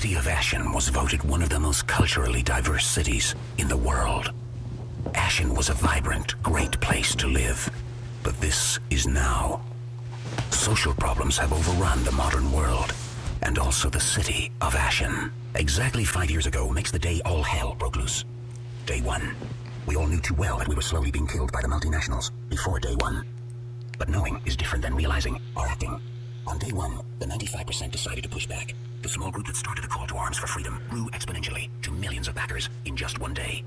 city of Ashen was voted one of the most culturally diverse cities in the world. Ashen was a vibrant, great place to live. But this is now. Social problems have overrun the modern world, and also the city of Ashen. Exactly 5 years ago makes the day all hell broke loose. Day one. We all knew too well that we were slowly being killed by the multinationals before day one. But knowing is different than realizing or acting. On day one, the 95% decided to push back. The small group that started the call to arms for freedom grew exponentially to millions of backers in just one day.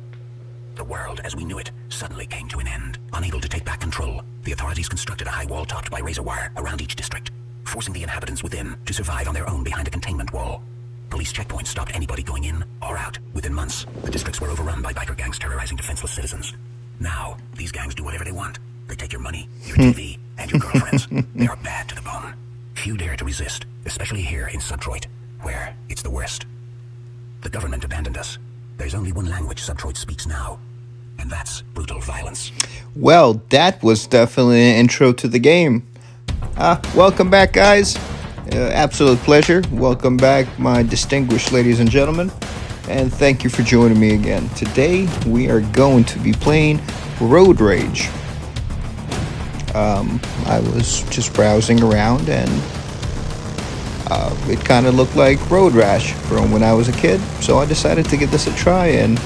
The world, as we knew it, suddenly came to an end. Unable to take back control, the authorities constructed a high wall topped by razor wire around each district, forcing the inhabitants within to survive on their own behind a containment wall. Police checkpoints stopped anybody going in or out. Within months, the districts were overrun by biker gangs terrorizing defenseless citizens. Now, these gangs do whatever they want. They take your money, your TV, and your girlfriends. They are bad to the bone. Few dare to resist, especially here in Subtroid, where it's the worst. The government abandoned us. There's only one language Subtroid speaks now, and that's brutal violence. Well, that was definitely an intro to the game. Welcome back, guys. Absolute pleasure. Welcome back, my distinguished ladies and gentlemen. And thank you for joining me again. Today, we are going to be playing Road Rage. I was just browsing around, and it kind of looked like Road Rash from when I was a kid. So I decided to give this a try, and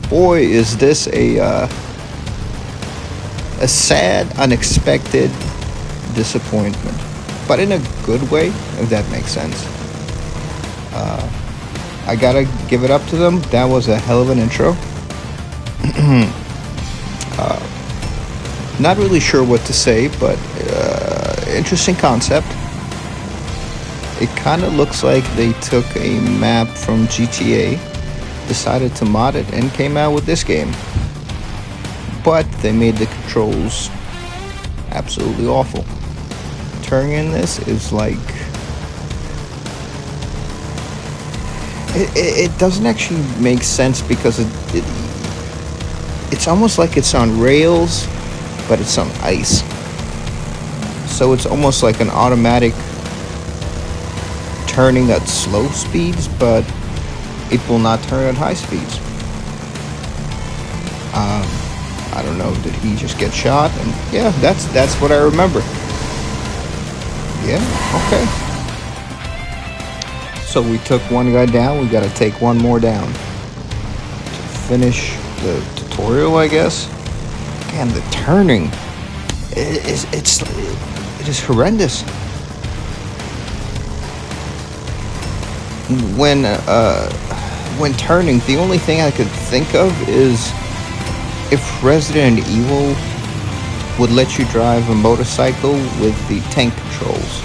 boy, is this a sad, unexpected disappointment. But in a good way, if that makes sense. I gotta give it up to them. That was a hell of an intro. Not really sure what to say, but interesting concept. It kind of looks like they took a map from GTA, decided to mod it, and came out with this game. But they made the controls absolutely awful. Turning in this is like... It doesn't actually make sense because it's almost like it's on rails, but it's on ice. So it's almost like an automatic turning at slow speeds, but it will not turn at high speeds. I don't know, did he just get shot? And yeah, that's what I remember. Yeah, okay. So we took one guy down, we gotta take one more down to finish the tutorial, I guess. Again, the turning it is horrendous. When turning, the only thing I could think of is if Resident Evil would let you drive a motorcycle with the tank controls,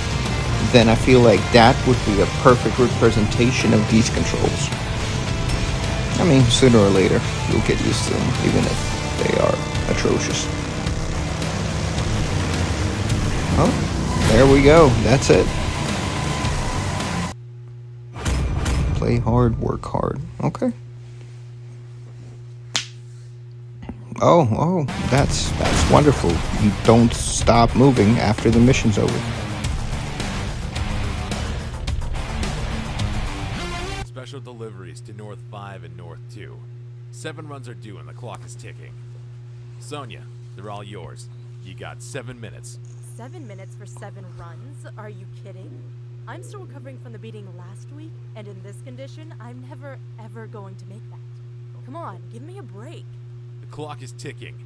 then I feel like that would be a perfect representation of these controls. I mean, sooner or later, you'll get used to them, even if they are atrocious. Oh, there we go. That's it. Play hard, work hard. Okay. Oh, that's wonderful. You don't stop moving after the mission's over. Special deliveries to North 5 and North 2. 7 runs are due and the clock is ticking. Sonia, they're all yours. You got 7 minutes. 7 minutes for 7 runs? Are you kidding? I'm still recovering from the beating last week, and in this condition, I'm never, ever going to make that. Come on, give me a break. The clock is ticking.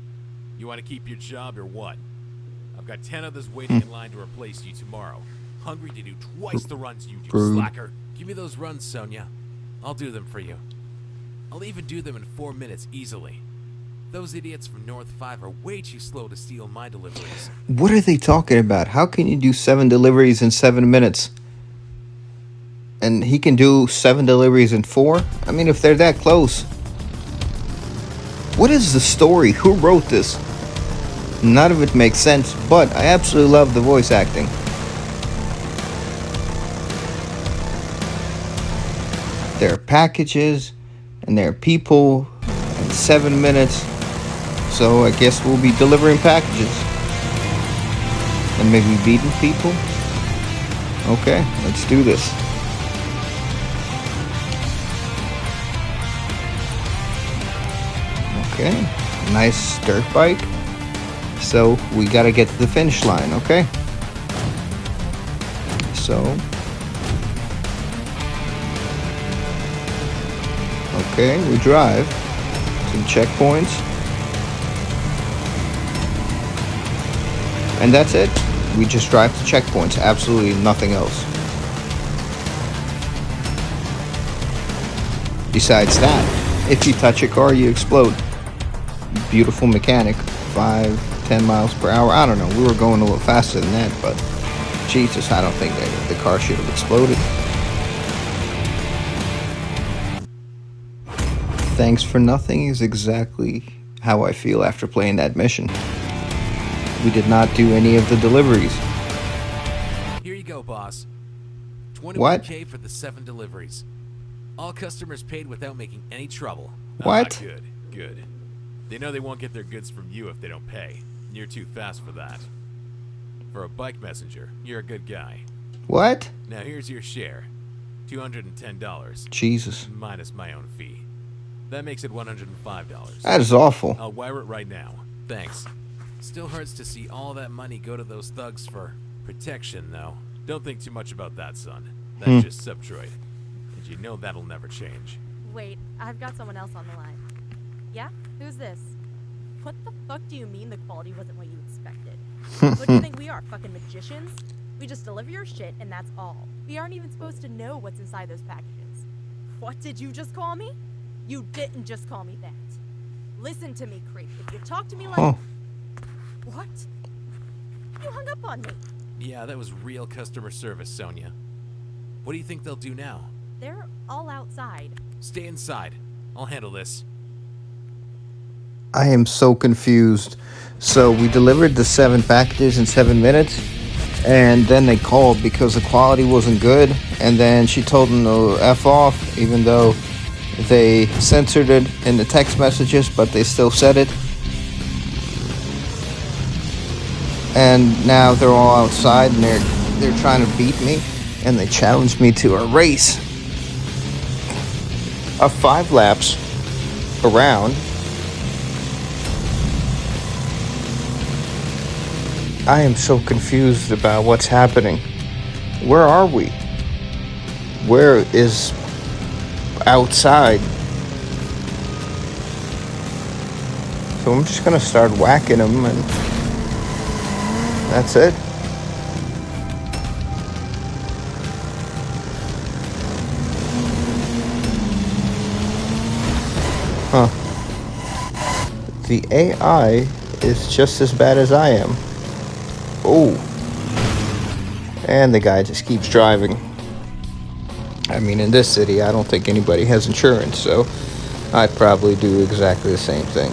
You want to keep your job or what? I've got 10 others waiting in line to replace you tomorrow. Hungry to do twice the runs you do, slacker. Give me those runs, Sonia. I'll do them for you. I'll even do them in 4 minutes easily. Those idiots from North 5 are way too slow to steal my deliveries. What are they talking about? How can you do 7 deliveries in 7 minutes? And he can do 7 deliveries in 4? I mean, if they're that close. What is the story? Who wrote this? None of it makes sense, but I absolutely love the voice acting. There are packages, and there are people, in 7 minutes. So I guess we'll be delivering packages. And maybe beating people? Okay, let's do this. Okay, nice dirt bike. So we gotta get to the finish line, okay? So, okay, we drive to the checkpoints. And that's it. We just drive to checkpoints, absolutely nothing else. Besides that, if you touch a car, you explode. Beautiful mechanic. 5-10 miles per hour. I don't know. We were going a little faster than that, but Jesus, I don't think that the car should have exploded. Thanks for nothing is exactly how I feel after playing that mission. We did not do any of the deliveries. Here you go, boss. 21K What? for the 7 deliveries. All customers paid without making any trouble. What? Ah, good. They know they won't get their goods from you if they don't pay. You're too fast for that. For a bike messenger, you're a good guy. What? Now here's your share. $210. Jesus. Minus my own fee. That makes it $105. That is awful. I'll wire it right now. Thanks. Still hurts to see all that money go to those thugs for protection, though. Don't think too much about that, son. That's just Subtroid. And you know that'll never change. Wait, I've got someone else on the line. Yeah? Who's this? What the fuck do you mean the quality wasn't what you expected? What do you think we are, fucking magicians? We just deliver your shit and that's all. We aren't even supposed to know what's inside those packages. What did you just call me? You didn't just call me that. Listen to me, creep. If you talk to me like... Oh. What? You hung up on me. Yeah, that was real customer service, Sonia. What do you think they'll do now? They're all outside. Stay inside. I'll handle this. I am so confused. So we delivered the 7 packages in 7 minutes, and then they called because the quality wasn't good, and then she told them to F off, even though they censored it in the text messages, but they still said it. And now they're all outside, and they're trying to beat me, and they challenged me to a race of 5 laps around. I am so confused about what's happening. Where are we? Where is outside? So I'm just gonna start whacking them, and that's it. Huh. The AI is just as bad as I am. Oh. And the guy just keeps driving. I mean, in this city, I don't think anybody has insurance, so I'd probably do exactly the same thing.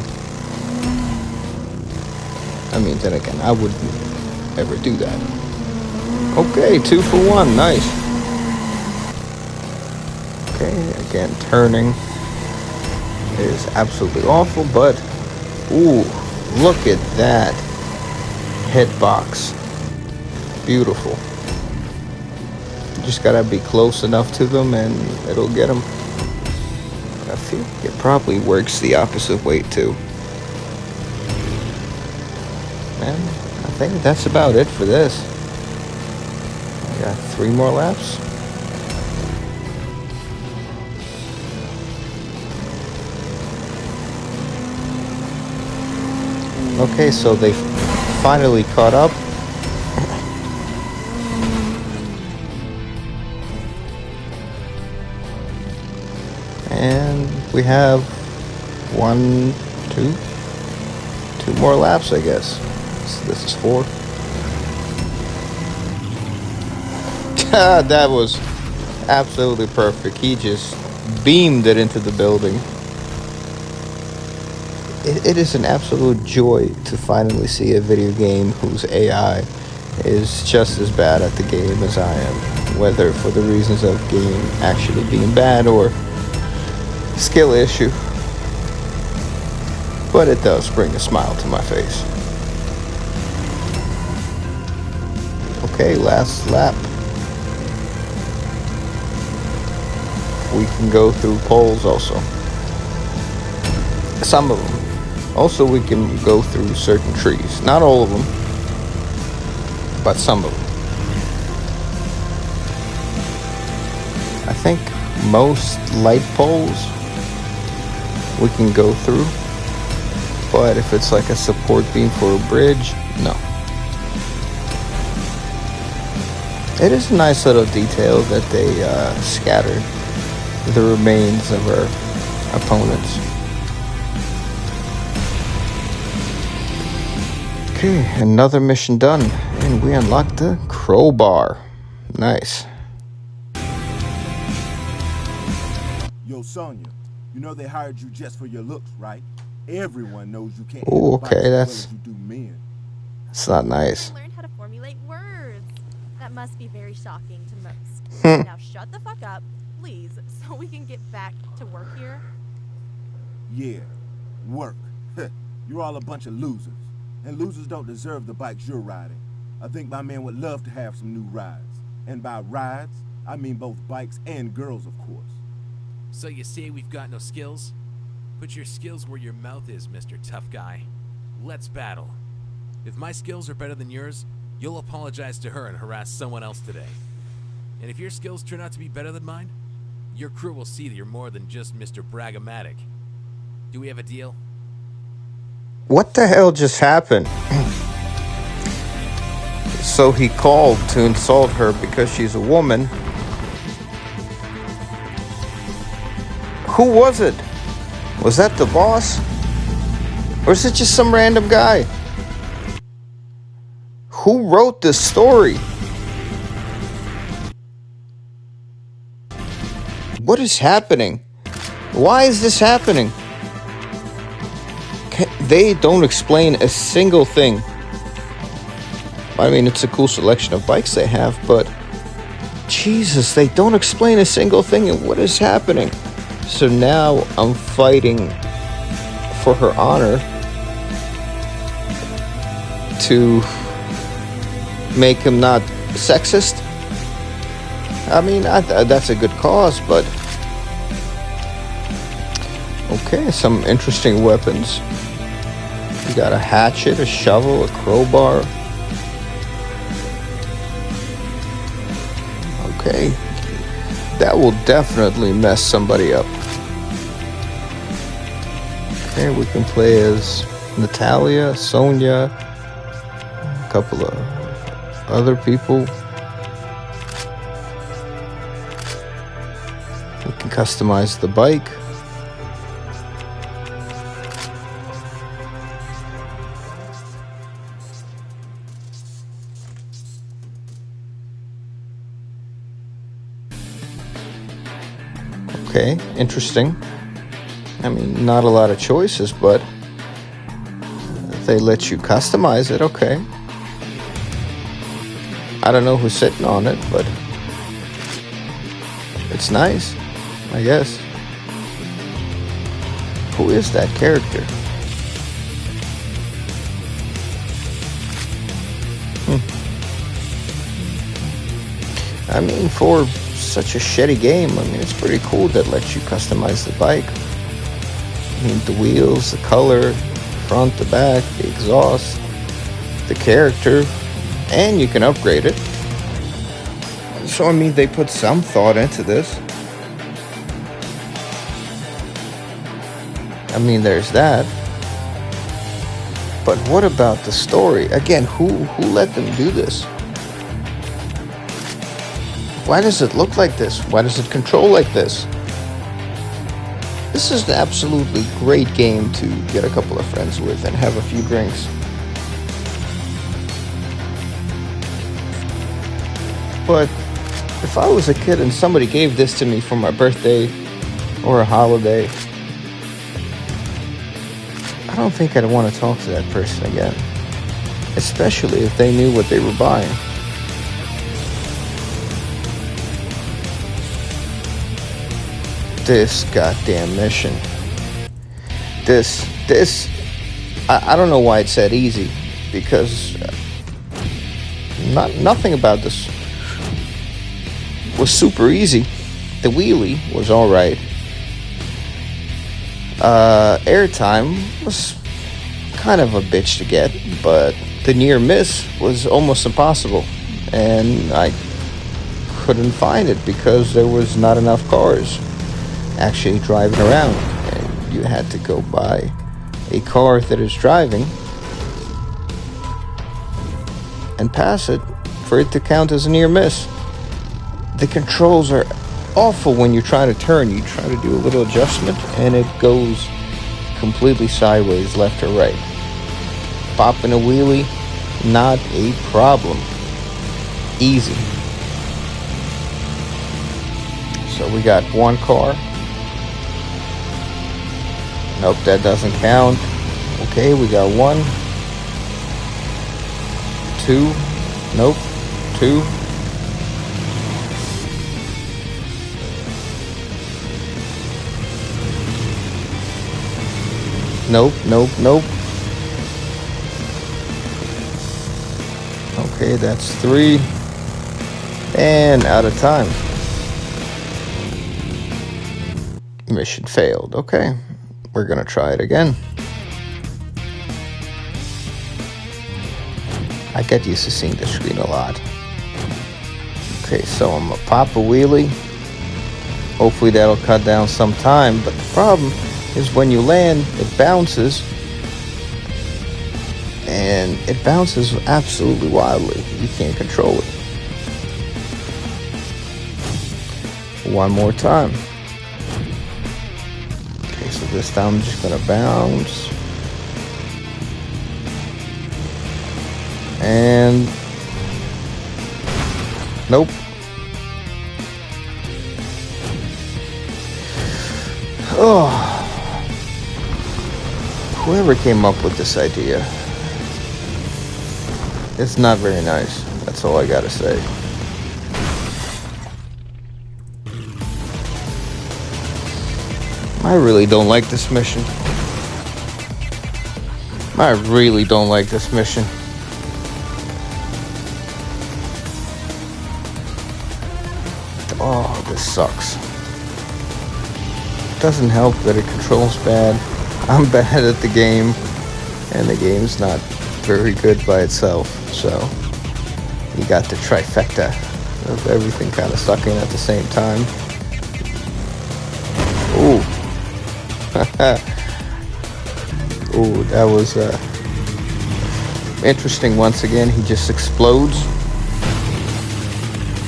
I mean, then again, I wouldn't ever do that. Okay, 2 for 1, nice. Okay, again, turning is absolutely awful, but ooh, look at that hitbox. Beautiful. You just gotta be close enough to them and it'll get them. I feel like it probably works the opposite way too. And I think that's about it for this. I got 3 more laps. Okay, so they finally caught up. And we have 1, 2 more laps, I guess. So this is 4. That was absolutely perfect. He just beamed it into the building. It is an absolute joy to finally see a video game whose AI is just as bad at the game as I am, whether for the reasons of game actually being bad or skill issue. But it does bring a smile to my face. Okay, last lap. We can go through poles also. Some of them. Also, we can go through certain trees. Not all of them, but some of them. I think most light poles we can go through. But if it's like a support beam for a bridge, no. It is a nice little detail that they scattered the remains of our opponents. Okay, another mission done, and we unlocked the crowbar. Nice. Yo, Sonya, you know they hired you just for your looks, right? Everyone knows you can't. Ooh, handle bikes okay, as well that's- as you do men. It's not nice. Learned how to formulate words. That must be very shocking to most. Hmm. Now shut the fuck up, please, so we can get back to work here. Yeah, work. You're all a bunch of losers. And losers don't deserve the bikes you're riding. I think my man would love to have some new rides. And by rides, I mean both bikes and girls, of course. So you say we've got no skills? Put your skills where your mouth is, Mr. Tough Guy. Let's battle. If my skills are better than yours, you'll apologize to her and harass someone else today. And if your skills turn out to be better than mine, your crew will see that you're more than just Mr. Braggomatic. Do we have a deal? What the hell just happened? So he called to insult her because she's a woman. Who was it? Was that the boss? Or is it just some random guy? Who wrote this story? What is happening? Why is this happening? They don't explain a single thing. I mean, it's a cool selection of bikes they have, but Jesus, they don't explain a single thing, and what is happening? So now I'm fighting for her honor to make him not sexist. I mean, that's a good cause, but okay, some interesting weapons. You got a hatchet, a shovel, a crowbar. Okay, that will definitely mess somebody up. Okay, we can play as Natalia, Sonya, a couple of other people. We can customize the bike. Okay, interesting. I mean, not a lot of choices, but they let you customize it, okay. I don't know who's sitting on it, but it's nice, I guess. Who is that character? I mean, for such a shitty game, I mean, it's pretty cool that lets you customize the bike. I mean, the wheels, the color, the front, the back, the exhaust, the character, and you can upgrade it. So, I mean, they put some thought into this. I mean, there's that. But what about the story? Again, who let them do this? Why does it look like this? Why does it control like this? This is an absolutely great game to get a couple of friends with and have a few drinks. But if I was a kid and somebody gave this to me for my birthday or a holiday, I don't think I'd want to talk to that person again. Especially if they knew what they were buying. This goddamn mission. I don't know why it said easy, because nothing about this was super easy. The wheelie was alright. Airtime was kind of a bitch to get, but the near miss was almost impossible, and I couldn't find it because there was not enough cars actually driving around, and you had to go by a car that is driving and pass it for it to count as a near miss. The controls are awful when you're trying to turn. You try to do a little adjustment and it goes completely sideways, left or right. Popping a wheelie, not a problem. Easy. So we got one car. Nope, that doesn't count. Okay, we got 1, 2. Nope, 2. Nope, nope, nope. Okay, that's 3. And out of time. Mission failed. Okay, we're gonna try it again. I get used to seeing this screen a lot. Okay, so I'm gonna pop a wheelie. Hopefully that'll cut down some time, but the problem is when you land, it bounces. And it bounces absolutely wildly. You can't control it. One more time. Okay, so this time I'm just gonna bounce. And nope. Oh, whoever came up with this idea, it's not very nice. That's all I gotta say. I really don't like this mission. I really don't like this mission. Oh, this sucks. Doesn't help that it controls bad. I'm bad at the game, and the game's not very good by itself, so you got the trifecta of everything kind of sucking at the same time. Ooh. Ooh, that was interesting. Once again, he just explodes.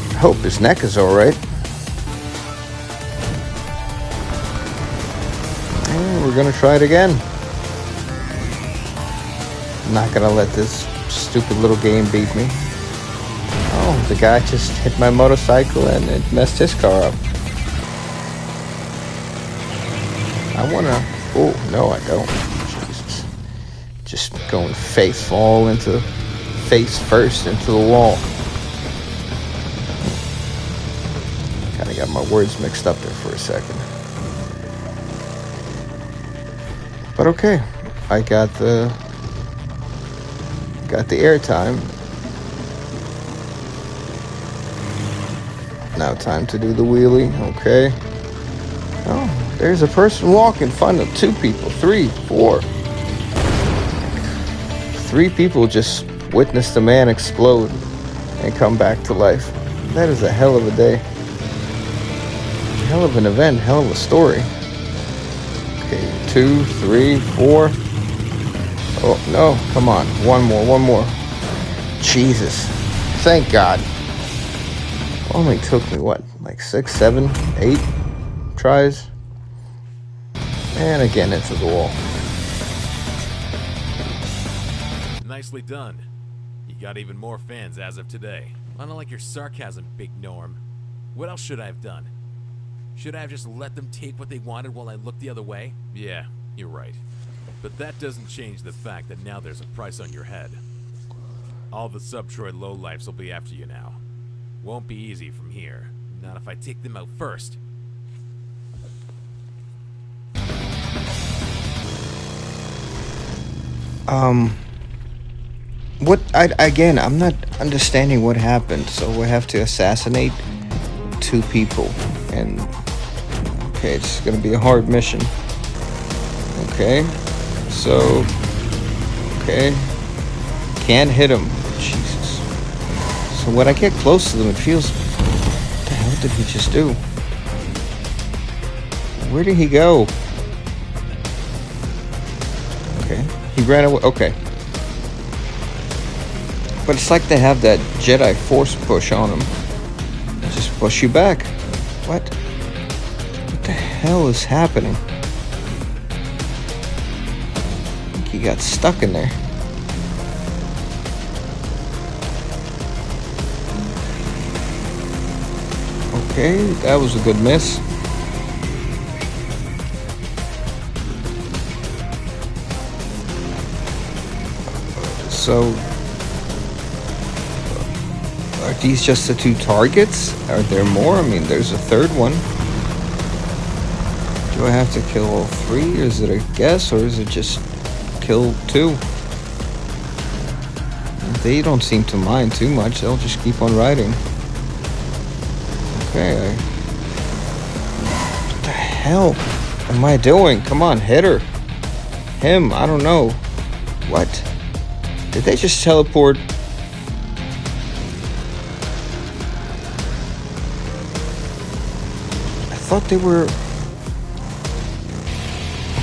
I hope his neck is alright. And we're gonna try it again. I'm not gonna let this stupid little game beat me. Oh, the guy just hit my motorcycle and it messed his car up. I wanna... Oh, no I don't. Jesus. Just going face first into the wall. Kinda got my words mixed up there for a second. But okay, I got the airtime. Now time to do the wheelie. Okay. Oh, there's a person walking. Fun of 2 people, 3, 4. 3 people just witnessed a man explode and come back to life. That is a hell of a day. Hell of an event, hell of a story. Okay, 2, 3, 4. Oh, no, come on. One more. Jesus. Thank God. Only took me, what, like 6, 7, 8 tries? And again into the wall. Nicely done. You got even more fans as of today. I don't like your sarcasm, Big Norm. What else should I have done? Should I have just let them take what they wanted while I looked the other way? Yeah, you're right. But that doesn't change the fact that now there's a price on your head. All the Subtroid lowlifes will be after you now. Won't be easy from here. Not if I take them out first. Again, I'm not understanding what happened. So we have to assassinate 2 people. And, okay, it's gonna be a hard mission. Okay, so Okay. Can't hit him. Jesus. So when I get close to them, it feels... What the hell did he just do? Where did he go? Okay. He ran away. Okay. But it's like they have that Jedi Force push on him. They just push you back. What? What the hell is happening? I think he got stuck in there. Okay, that was a good miss. So, are these just the 2 targets? Are there more? I mean, there's a 3rd one. Do I have to kill all 3? Is it a guess, or is it just kill 2? They don't seem to mind too much. They'll just keep on riding. Okay. What the hell am I doing? Come on, hit her. Him, I don't know. What? Did they just teleport? I thought they were...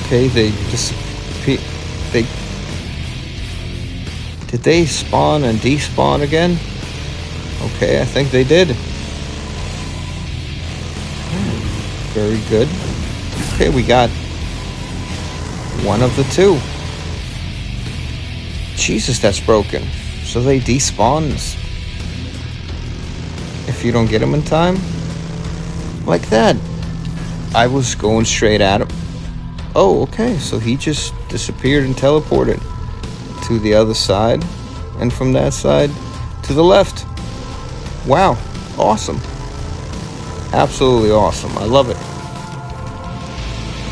Okay, they disappear... Did they spawn and despawn again? Okay, I think they did. Very good. Okay, we got one of the 2. Jesus, that's broken. So they despawn if you don't get them in time? Like that. I was going straight at him. Oh, okay, so he just disappeared and teleported to the other side, and from that side to the left. Wow, awesome. Absolutely awesome. I love it.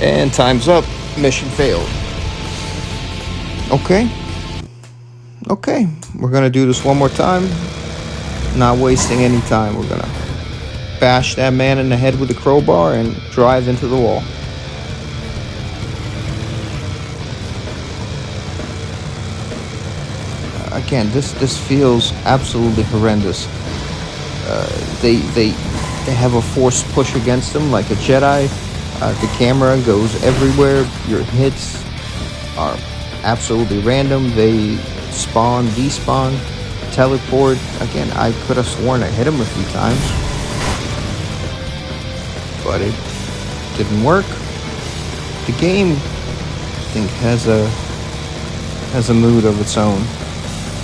And time's up. Mission failed. Okay. Okay, we're gonna do this one more time. Not wasting any time. We're gonna bash that man in the head with a crowbar and drive into the wall. Again, this feels absolutely horrendous. They have a force push against them like a Jedi. The camera goes everywhere. Your hits are absolutely random. They spawn, despawn, teleport. Again, I could have sworn I hit him a few times, but it didn't work. The game, I think, has a mood of its own.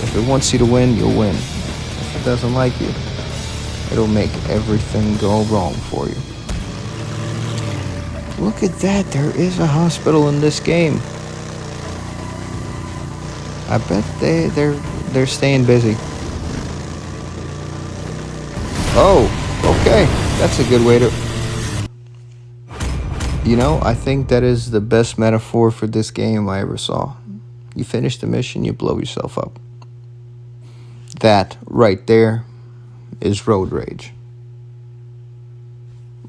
If it wants you to win, you'll win. If it doesn't like you, it'll make everything go wrong for you. Look at that, there is a hospital in this game. I bet they're staying busy. Oh, okay. That's a good way to... You know, I think that is the best metaphor for this game I ever saw. You finish the mission, you blow yourself up. That right there is road rage.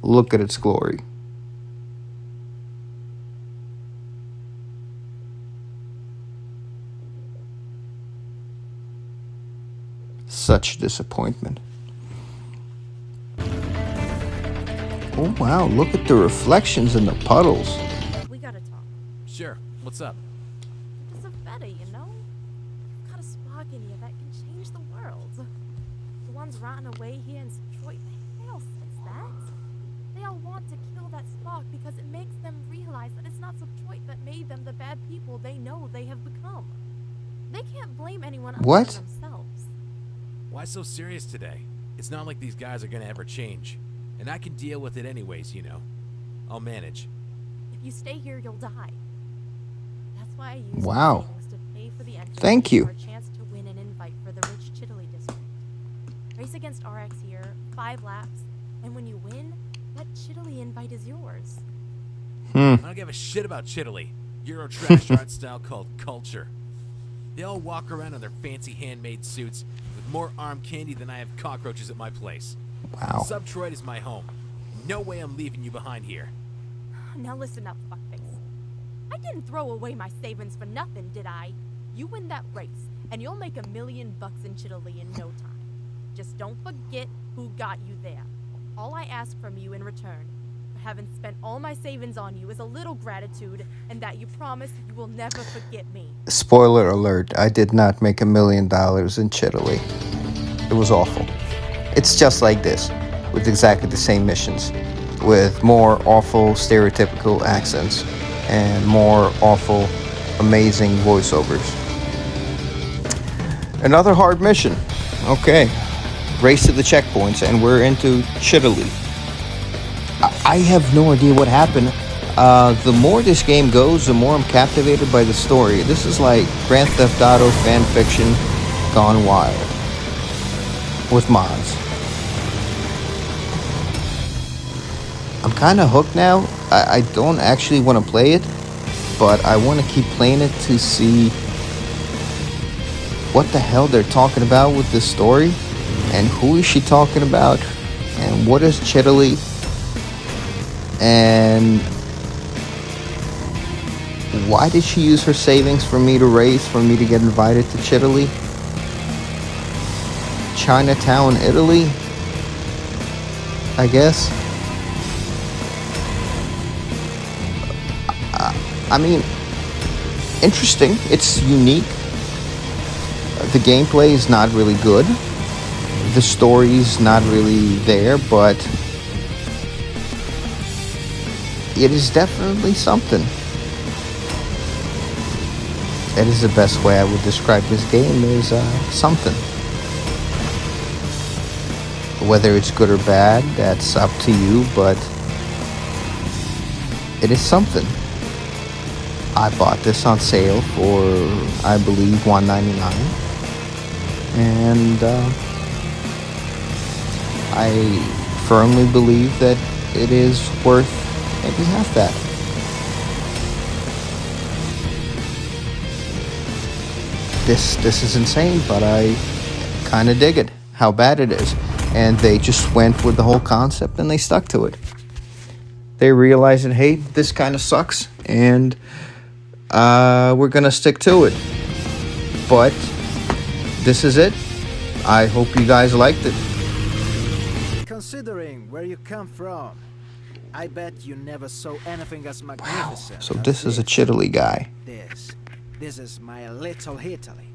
Look at its glory. Such disappointment. Oh wow, look at the reflections in the puddles. We gotta talk. Sure. What's up? It's a feta, you know? You've got a spark in you that can change the world. The ones rotting away here in Detroit, they all sense that. They all want to kill that spark because it makes them realize that it's not Detroit that made them the bad people they know they have become. They can't blame anyone other What? than themselves. Why so serious today? It's not like these guys are gonna ever change. And I can deal with it anyways, you know. I'll manage. If you stay here, you'll die. That's why I use Wow. my savings to pay for the entrance Thank you. for a chance to win an invite for the rich Chitley district. Race against RX here, 5 laps, and when you win, that Chitley invite is yours. I don't give a shit about Chitley. Euro trash art style called culture. They all walk around in their fancy handmade suits with more arm candy than I have cockroaches at my place. Wow. Subtroid is my home. No way I'm leaving you behind here. Now listen up, fuckface. I didn't throw away my savings for nothing, did I? You win that race, and you'll make $1 million in Chitaly in no time. Just don't forget who got you there. All I ask from you in return, for having spent all my savings on you, is a little gratitude, and that you promise you will never forget me. Spoiler alert, I did not make $1 million in Chitaly. It was awful. It's just like this, with exactly the same missions, with more awful stereotypical accents, and more awful, amazing voiceovers. Another hard mission. Okay. Race to the checkpoints, and we're into Chitaly. I have no idea what happened. The more this game goes, the more I'm captivated by the story. This is like Grand Theft Auto fan fiction gone wild. With mods. I'm kind of hooked now. I don't actually want to play it, but I want to keep playing it to see what the hell they're talking about with this story, and who is she talking about, and what is Chitaly, and why did she use her savings for me to race, for me to get invited to Chitaly? Chinatown, Italy, I guess. I mean, interesting. It's unique. The gameplay is not really good. The story's not really there, but it is definitely something. That is the best way I would describe this game, is something. Whether it's good or bad, that's up to you, but it is something. I bought this on sale for, I believe, $1.99, and I firmly believe that it is worth maybe half that. This is insane, but I kind of dig it, how bad it is. And they just went with the whole concept and they stuck to it. They realized that, hey, this kind of sucks, and we're gonna stick to it. But this is it. I hope you guys liked it. Considering where you come from, I bet you never saw anything as magnificent. So as this is a Chitaly guy. This is my little Italy,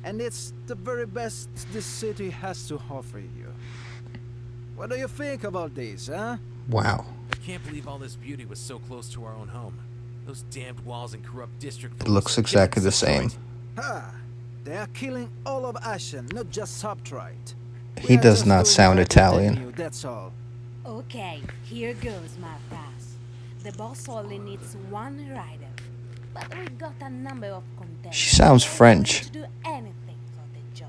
and it's the very best this city has to offer you. What do you think about this, huh? Wow. I can't believe all this beauty was so close to our own home. Those damned walls and corrupt district. It looks exactly the same. Ha! They are killing all of Ashen, not just Subtrite. He does not sound Italian. That's all. Okay, here goes, my pass. The boss only needs one rider, but we got a number of contenders. She sounds French. To do anything for the job.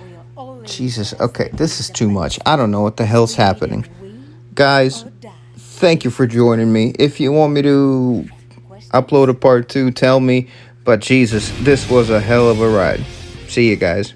We'll only Jesus, invest okay, this is in too the much. budget. I don't know what the hell's happening. Win Guys, or die. thank you for joining me. If you want me to upload a part 2, tell me. But Jesus, this was a hell of a ride. See you guys.